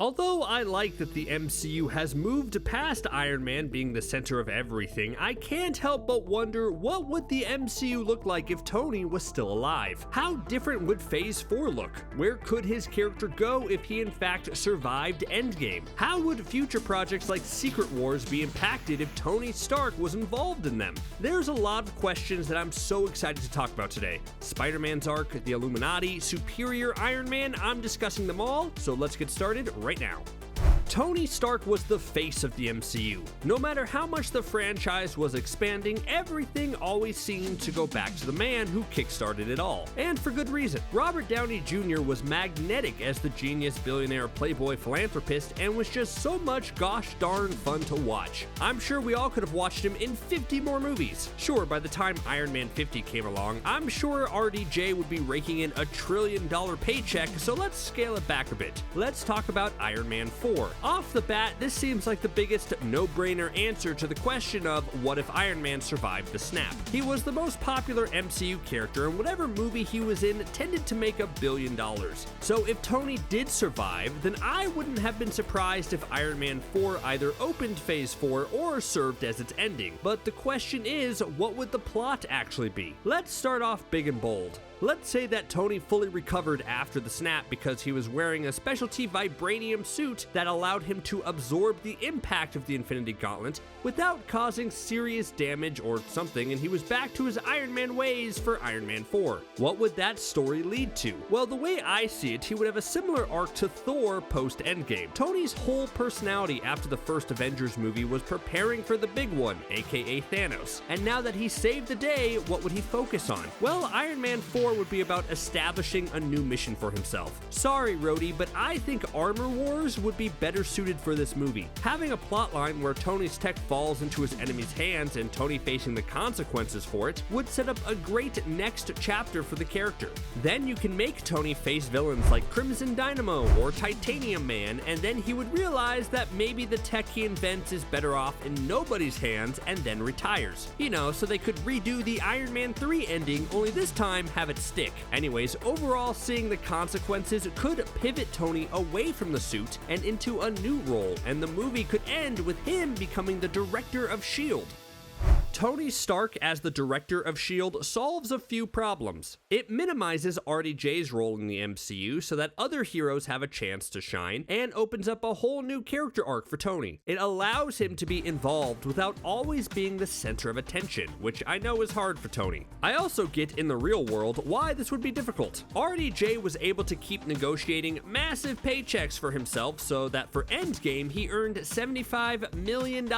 Although I like that the MCU has moved past Iron Man being the center of everything, I can't help but wonder what would the MCU look like if Tony was still alive? How different would Phase 4 look? Where could his character go if he in fact survived Endgame? How would future projects like Secret Wars be impacted if Tony Stark was involved in them? There's a lot of questions that I'm so excited to talk about today. Spider-Man's arc, the Illuminati, Superior Iron Man, I'm discussing them all, so let's get started right now. Tony Stark was the face of the MCU. No matter how much the franchise was expanding, everything always seemed to go back to the man who kickstarted it all. And for good reason. Robert Downey Jr. was magnetic as the genius billionaire playboy philanthropist and was just so much gosh darn fun to watch. I'm sure we all could have watched him in 50 more movies. Sure, by the time Iron Man 50 came along, I'm sure RDJ would be raking in $1 trillion paycheck, so let's scale it back a bit. Let's talk about Iron Man 4. Off the bat, this seems like the biggest no-brainer answer to the question of what if Iron Man survived the snap. He was the most popular MCU character, and whatever movie he was in tended to make $1 billion. So if Tony did survive, then I wouldn't have been surprised if Iron Man 4 either opened Phase 4 or served as its ending. But the question is, what would the plot actually be? Let's start off big and bold. Let's say that Tony fully recovered after the snap because he was wearing a specialty vibranium suit that allowed him to absorb the impact of the Infinity Gauntlet without causing serious damage or something, and he was back to his Iron Man ways for Iron Man 4. What would that story lead to? Well, the way I see it, he would have a similar arc to Thor post-Endgame. Tony's whole personality after the first Avengers movie was preparing for the big one, aka Thanos. And now that he saved the day, what would he focus on? Well, Iron Man 4 would be about establishing a new mission for himself. Sorry, Rhodey, but I think Armor Wars would be better suited for this movie. Having a plotline where Tony's tech falls into his enemy's hands and Tony facing the consequences for it would set up a great next chapter for the character. Then you can make Tony face villains like Crimson Dynamo or Titanium Man, and then he would realize that maybe the tech he invents is better off in nobody's hands and then retires. You know, so they could redo the Iron Man 3 ending, only this time have it stick. Anyways, overall, seeing the consequences could pivot Tony away from the suit and into a new role, and the movie could end with him becoming the director of S.H.I.E.L.D. Tony Stark as the director of S.H.I.E.L.D. solves a few problems. It minimizes RDJ's role in the MCU so that other heroes have a chance to shine, and opens up a whole new character arc for Tony. It allows him to be involved without always being the center of attention, which I know is hard for Tony. I also get in the real world why this would be difficult. RDJ was able to keep negotiating massive paychecks for himself so that for Endgame he earned $75 million.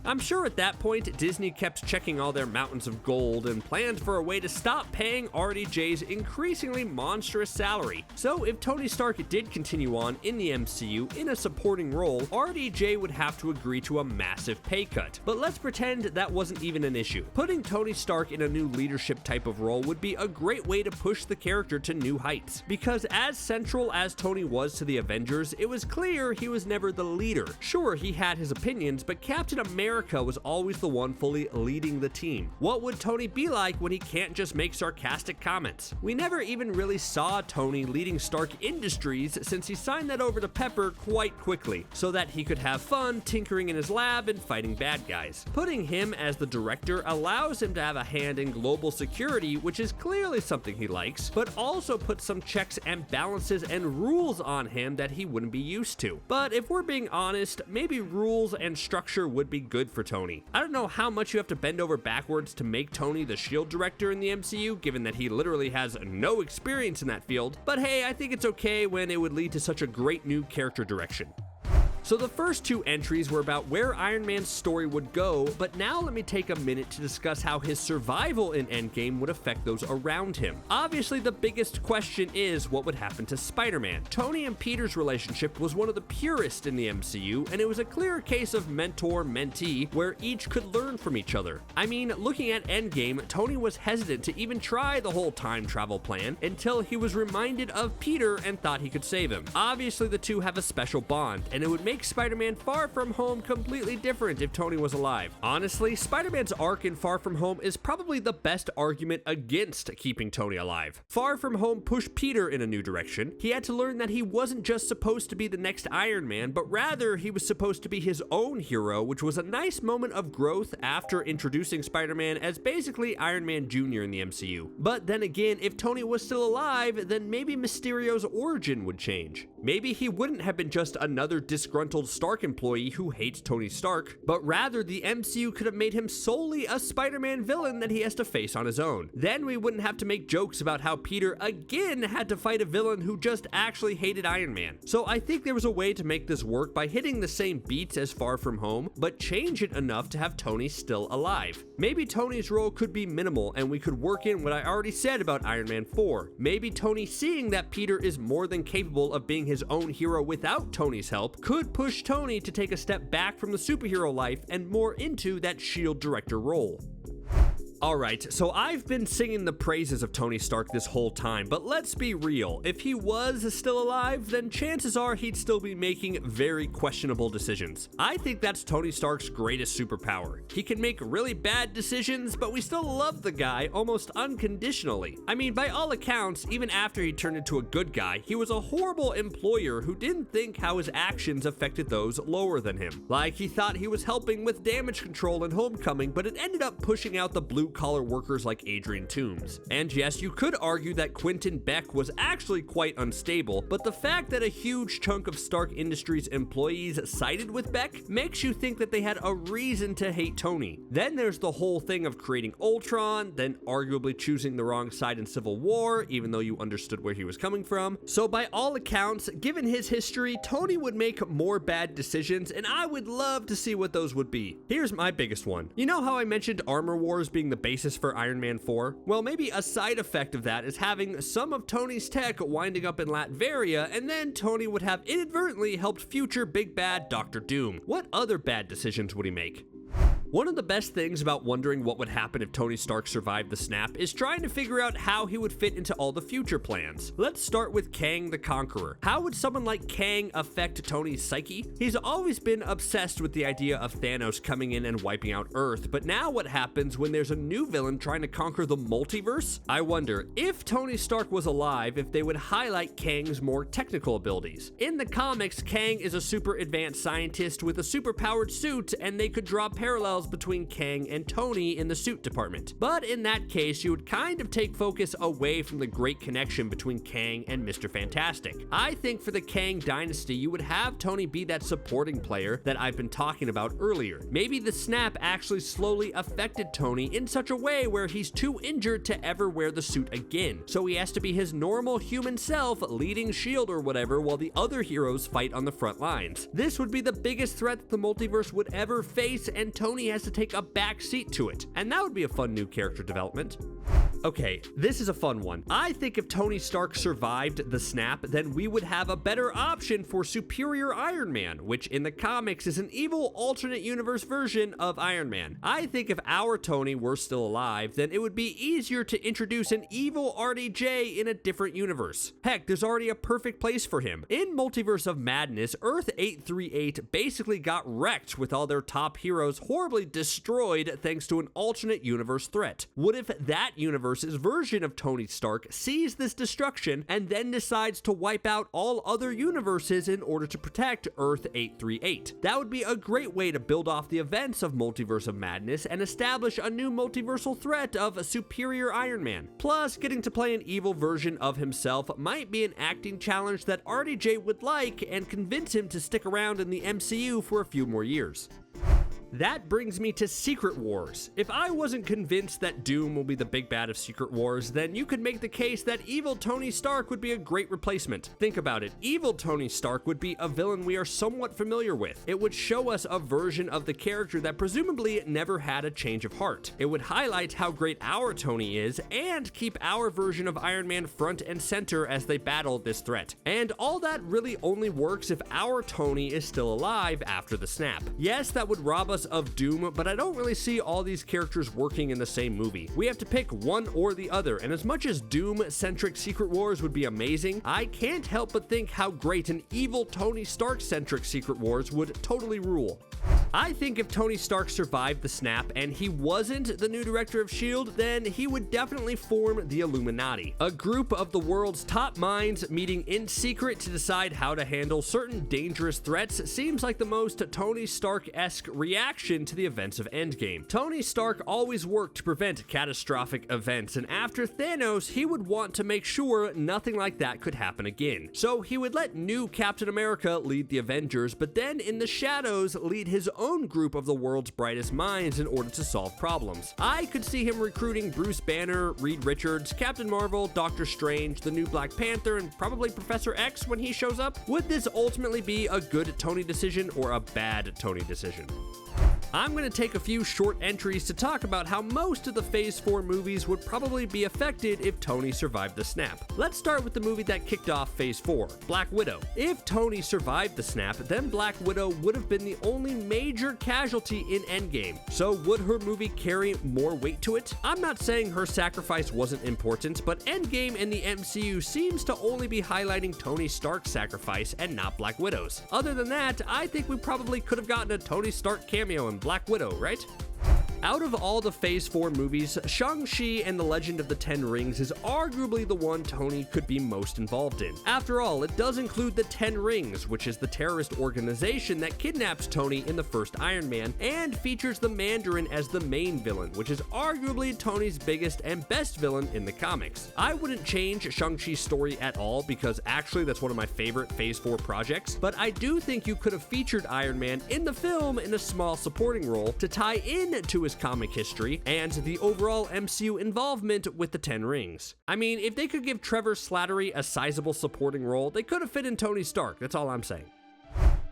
I'm sure at that point Disney kept checking all their mountains of gold and planned for a way to stop paying RDJ's increasingly monstrous salary. So if Tony Stark did continue on in the MCU in a supporting role, RDJ would have to agree to a massive pay cut. But let's pretend that wasn't even an issue. Putting Tony Stark in a new leadership type of role would be a great way to push the character to new heights. Because as central as Tony was to the Avengers, it was clear he was never the leader. Sure, he had his opinions, but Captain America was always the one fully leading the team. What would Tony be like when he can't just make sarcastic comments? We never even really saw Tony leading Stark Industries since he signed that over to Pepper quite quickly, so that he could have fun tinkering in his lab and fighting bad guys. Putting him as the director allows him to have a hand in global security, which is clearly something he likes, but also puts some checks and balances and rules on him that he wouldn't be used to. But if we're being honest, maybe rules and structure would be good for Tony. I don't know how much you have to bend over backwards to make Tony the S.H.I.E.L.D. director in the MCU, given that he literally has no experience in that field, but hey, I think it's okay when it would lead to such a great new character direction. So the first two entries were about where Iron Man's story would go, but now let me take a minute to discuss how his survival in Endgame would affect those around him. Obviously, the biggest question is what would happen to Spider-Man. Tony and Peter's relationship was one of the purest in the MCU, and it was a clear case of mentor-mentee where each could learn from each other. I mean, looking at Endgame, Tony was hesitant to even try the whole time travel plan until he was reminded of Peter and thought he could save him. Obviously, the two have a special bond, and it would make Spider-Man Far From Home completely different if Tony was alive. Honestly, Spider-Man's arc in Far From Home is probably the best argument against keeping Tony alive. Far From Home pushed Peter in a new direction. He had to learn that he wasn't just supposed to be the next Iron Man, but rather he was supposed to be his own hero, which was a nice moment of growth after introducing Spider-Man as basically Iron Man Jr. in the MCU. But then again, if Tony was still alive, then maybe Mysterio's origin would change. Maybe he wouldn't have been just another disgruntled Stark employee who hates Tony Stark, but rather the MCU could have made him solely a Spider-Man villain that he has to face on his own. Then we wouldn't have to make jokes about how Peter again had to fight a villain who just actually hated Iron Man. So I think there was a way to make this work by hitting the same beats as Far From Home, but change it enough to have Tony still alive. Maybe Tony's role could be minimal and we could work in what I already said about Iron Man 4. Maybe Tony seeing that Peter is more than capable of being his own hero without Tony's help could push Tony to take a step back from the superhero life and more into that S.H.I.E.L.D. director role. Alright, so I've been singing the praises of Tony Stark this whole time, but let's be real. If he was still alive, then chances are he'd still be making very questionable decisions. I think that's Tony Stark's greatest superpower. He can make really bad decisions, but we still love the guy almost unconditionally. I mean, by all accounts, even after he turned into a good guy, he was a horrible employer who didn't think how his actions affected those lower than him. Like, he thought he was helping with damage control in Homecoming, but it ended up pushing out the blue-collar workers like Adrian Toomes. And yes, you could argue that Quentin Beck was actually quite unstable, but the fact that a huge chunk of Stark Industries employees sided with Beck makes you think that they had a reason to hate Tony. Then there's the whole thing of creating Ultron, then arguably choosing the wrong side in Civil War, even though you understood where he was coming from. So by all accounts, given his history, Tony would make more bad decisions, and I would love to see what those would be. Here's my biggest one. You know how I mentioned Armor Wars being the basis for Iron Man 4? Well, maybe a side effect of that is having some of Tony's tech winding up in Latveria, and then Tony would have inadvertently helped future big bad Dr. Doom. What other bad decisions would he make? One of the best things about wondering what would happen if Tony Stark survived the snap is trying to figure out how he would fit into all the future plans. Let's start with Kang the Conqueror. How would someone like Kang affect Tony's psyche? He's always been obsessed with the idea of Thanos coming in and wiping out Earth, but now what happens when there's a new villain trying to conquer the multiverse? I wonder, if Tony Stark was alive, if they would highlight Kang's more technical abilities. In the comics, Kang is a super advanced scientist with a super-powered suit, and they could draw parallels between Kang and Tony in the suit department. But in that case, you would kind of take focus away from the great connection between Kang and Mr. Fantastic. I think for the Kang Dynasty, you would have Tony be that supporting player that I've been talking about earlier. Maybe the snap actually slowly affected Tony in such a way where he's too injured to ever wear the suit again. So he has to be his normal human self, leading S.H.I.E.L.D. or whatever, while the other heroes fight on the front lines. This would be the biggest threat that the multiverse would ever face, and Tony has to take a back seat to it. And that would be a fun new character development. Okay, this is a fun one. I think if Tony Stark survived the snap, then we would have a better option for Superior Iron Man, which in the comics is an evil alternate universe version of Iron Man. I think if our Tony were still alive, then it would be easier to introduce an evil RDJ in a different universe. Heck, there's already a perfect place for him. In Multiverse of Madness, Earth 838 basically got wrecked with all their top heroes horribly destroyed thanks to an alternate universe threat. What if that universe's version of Tony Stark sees this destruction and then decides to wipe out all other universes in order to protect Earth 838? That would be a great way to build off the events of Multiverse of Madness and establish a new multiversal threat of a Superior Iron Man. Plus, getting to play an evil version of himself might be an acting challenge that RDJ would like and convince him to stick around in the MCU for a few more years. That brings me to Secret Wars. If I wasn't convinced that Doom will be the big bad of Secret Wars, then you could make the case that evil Tony Stark would be a great replacement. Think about it. Evil Tony Stark would be a villain we are somewhat familiar with. It would show us a version of the character that presumably never had a change of heart. It would highlight how great our Tony is and keep our version of Iron Man front and center as they battle this threat. And all that really only works if our Tony is still alive after the snap. Yes, that would rob us us of Doom, but I don't really see all these characters working in the same movie. We have to pick one or the other, and as much as Doom-centric Secret Wars would be amazing, I can't help but think how great an evil Tony Stark-centric Secret Wars would totally rule. I think if Tony Stark survived the snap and he wasn't the new director of S.H.I.E.L.D., then he would definitely form the Illuminati, a group of the world's top minds meeting in secret to decide how to handle certain dangerous threats. Seems like the most Tony Stark-esque reaction to the events of Endgame. Tony Stark always worked to prevent catastrophic events, and after Thanos, he would want to make sure nothing like that could happen again. So he would let new Captain America lead the Avengers, but then in the shadows lead his own group of the world's brightest minds in order to solve problems. I could see him recruiting Bruce Banner, Reed Richards, Captain Marvel, Doctor Strange, the new Black Panther, and probably Professor X when he shows up. Would this ultimately be a good Tony decision or a bad Tony decision? I'm going to take a few short entries to talk about how most of the Phase 4 movies would probably be affected if Tony survived the snap. Let's start with the movie that kicked off Phase 4, Black Widow. If Tony survived the snap, then Black Widow would have been the only major casualty in Endgame. So would her movie carry more weight to it? I'm not saying her sacrifice wasn't important, but Endgame in the MCU seems to only be highlighting Tony Stark's sacrifice and not Black Widow's. Other than that, I think we probably could have gotten a Tony Stark cameo in Black Widow, right? Out of all the Phase 4 movies, Shang-Chi and the Legend of the Ten Rings is arguably the one Tony could be most involved in. After all, it does include the Ten Rings, which is the terrorist organization that kidnaps Tony in the first Iron Man, and features the Mandarin as the main villain, which is arguably Tony's biggest and best villain in the comics. I wouldn't change Shang-Chi's story at all, because actually that's one of my favorite Phase 4 projects, but I do think you could have featured Iron Man in the film in a small supporting role to tie in to his comic history and the overall MCU involvement with the Ten Rings. I mean, if they could give Trevor Slattery a sizable supporting role, they could have fit in Tony Stark, that's all I'm saying.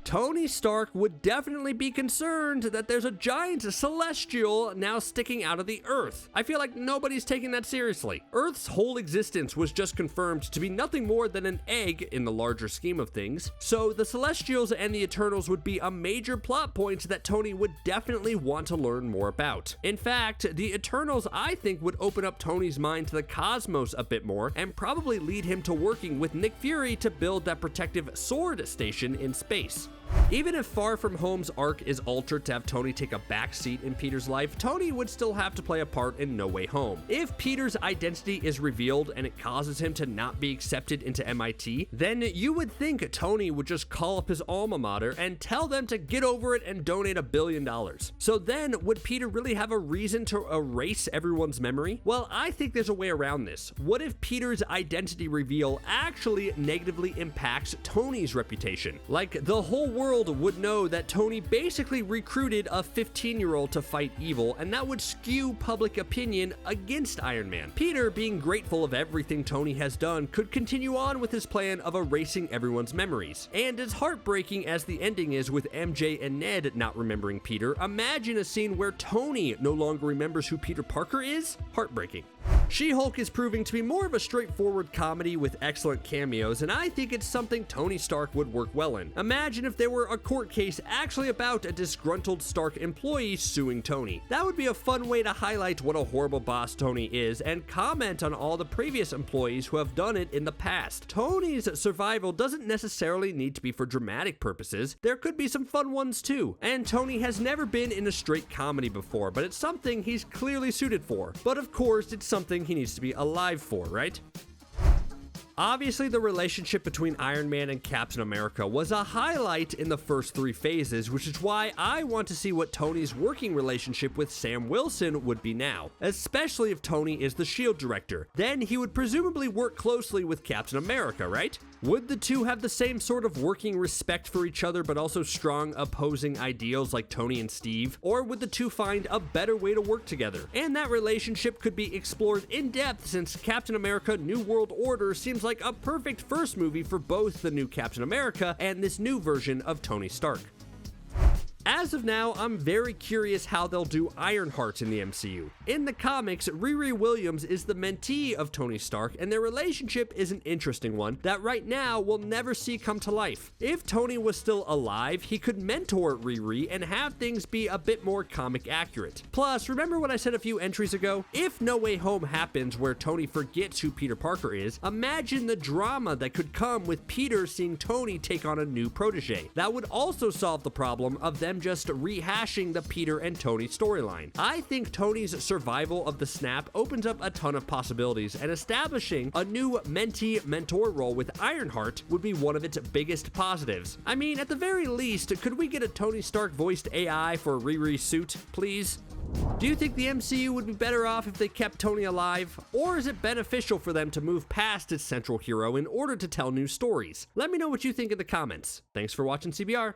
Tony Stark would definitely be concerned that there's a giant celestial now sticking out of the Earth. I feel like nobody's taking that seriously. Earth's whole existence was just confirmed to be nothing more than an egg in the larger scheme of things, so the Celestials and the Eternals would be a major plot point that Tony would definitely want to learn more about. In fact, the Eternals, I think, would open up Tony's mind to the cosmos a bit more and probably lead him to working with Nick Fury to build that protective sword station in space. Even if Far From Home's arc is altered to have Tony take a back seat in Peter's life, Tony would still have to play a part in No Way Home. If Peter's identity is revealed and it causes him to not be accepted into MIT, then you would think Tony would just call up his alma mater and tell them to get over it and donate $1 billion. So then, would Peter really have a reason to erase everyone's memory? Well, I think there's a way around this. What if Peter's identity reveal actually negatively impacts Tony's reputation? Like, the whole world would know that Tony basically recruited a 15-year-old to fight evil, and that would skew public opinion against Iron Man. Peter, being grateful of everything Tony has done, could continue on with his plan of erasing everyone's memories. And as heartbreaking as the ending is with MJ and Ned not remembering Peter, imagine a scene where Tony no longer remembers who Peter Parker is? Heartbreaking. She-Hulk is proving to be more of a straightforward comedy with excellent cameos, and I think it's something Tony Stark would work well in. Imagine if there were a court case actually about a disgruntled Stark employee suing Tony. That would be a fun way to highlight what a horrible boss Tony is and comment on all the previous employees who have done it in the past. Tony's survival doesn't necessarily need to be for dramatic purposes. There could be some fun ones too. And Tony has never been in a straight comedy before, but it's something he's clearly suited for. But of course, it's something he needs to be alive for, right? Obviously, the relationship between Iron Man and Captain America was a highlight in the first 3 phases, which is why I want to see what Tony's working relationship with Sam Wilson would be now, especially if Tony is the S.H.I.E.L.D. director. Then he would presumably work closely with Captain America, right? Would the two have the same sort of working respect for each other, but also strong opposing ideals like Tony and Steve? Or would the two find a better way to work together? And that relationship could be explored in depth, since Captain America New World Order seems like a perfect first movie for both the new Captain America and this new version of Tony Stark. As of now, I'm very curious how they'll do Ironheart in the MCU. In the comics, Riri Williams is the mentee of Tony Stark, and their relationship is an interesting one that right now we'll never see come to life. If Tony was still alive, he could mentor Riri and have things be a bit more comic accurate. Plus, remember what I said a few entries ago? If No Way Home happens where Tony forgets who Peter Parker is, imagine the drama that could come with Peter seeing Tony take on a new protege. That would also solve the problem of them just rehashing the Peter and Tony storyline. I think Tony's survival of the snap opens up a ton of possibilities, and establishing a new mentee-mentor role with Ironheart would be one of its biggest positives. I mean, at the very least, could we get a Tony Stark voiced AI for Riri's suit, please? Do you think the MCU would be better off if they kept Tony alive? Or is it beneficial for them to move past its central hero in order to tell new stories? Let me know what you think in the comments. Thanks for watching CBR.